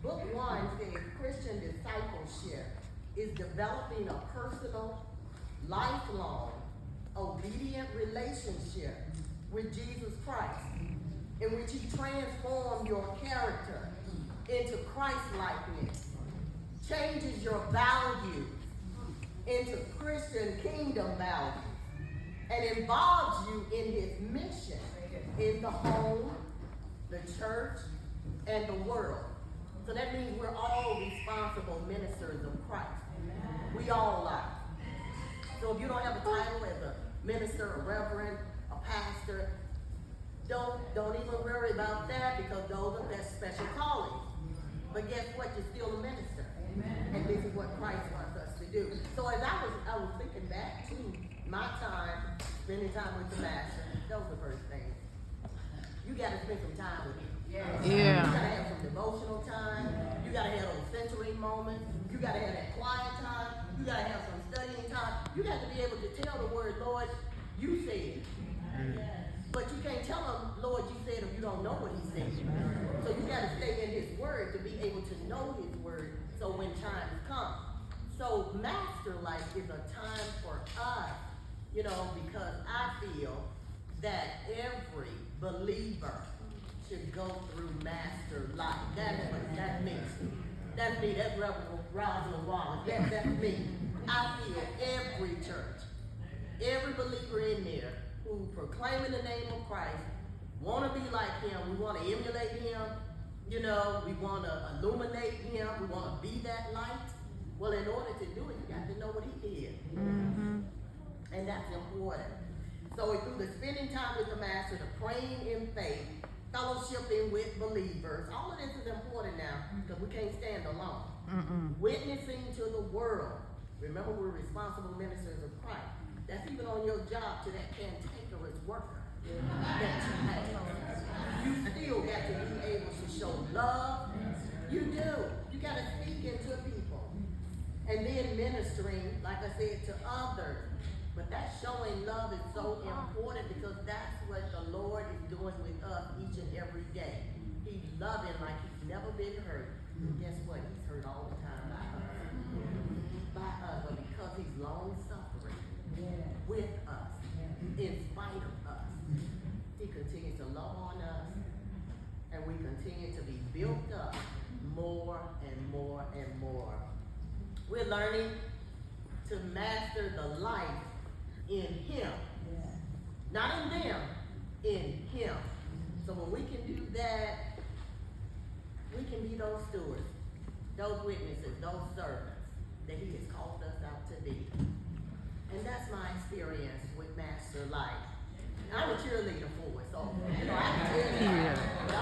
Book 1 says Christian discipleship is developing a personal, lifelong, obedient relationship with Jesus Christ, in which he transforms your character into Christ-likeness, changes your values into Christian kingdom values, and involves you in his mission in the home, the church, and the world. So that means we're all responsible ministers of Christ. We all are. So if you don't have a title as a minister, a reverend, a pastor, don't even worry about that, because those are their special callings. But guess what? You're still a minister. Amen. And this is what Christ wants us to do. So as I was thinking back to my time, spending time with the Master, those are the first things. You got to spend some time with him. Yes. Yeah. You got to have some devotional time. You got to have those centering moments. You got to have that quiet time. You got to have some studying time. You got to be able to tell the word, Lord, you said. But you can't tell him, Lord, you said, if you don't know what he said. So you got to stay in his word to be able to know his word, so when times come. So Master Life is a time for us, because I feel that every believer should go through Master Life. That's what that means. That's me. That's Reverend Rosalind Wallace. That's me. I feel every church, every believer in there who proclaiming the name of Christ, want to be like him, we want to emulate him, we want to illuminate him, we want to be that light. Well, in order to do it, you got to know what he did. Mm-hmm. And that's important. So through the spending time with the Master, the praying in faith, fellowshipping with believers, all of this is important now, because we can't stand alone. Mm-mm. Witnessing to the world. Remember, we're responsible ministers of Christ. That's even on your job to that cantankerous worker that you have. You still got to be able to show love. You do. You got to speak into people. And then ministering, like I said, to others. But that showing love is so important, because that's what the Lord is doing with us each and every day. He's loving like he's never been hurt. And guess what? He's hurt all the time by us. But because he's long-suffering with us, in spite of us, he continues to love on us, and we continue to be built up more and more and more. We're learning to master the life in him. Not in them, in him. So when we can do that, we can be those stewards, those witnesses, those servants that he has called us out to be. And that's my experience with Master Life. I'm a cheerleader for it, so I can tell you.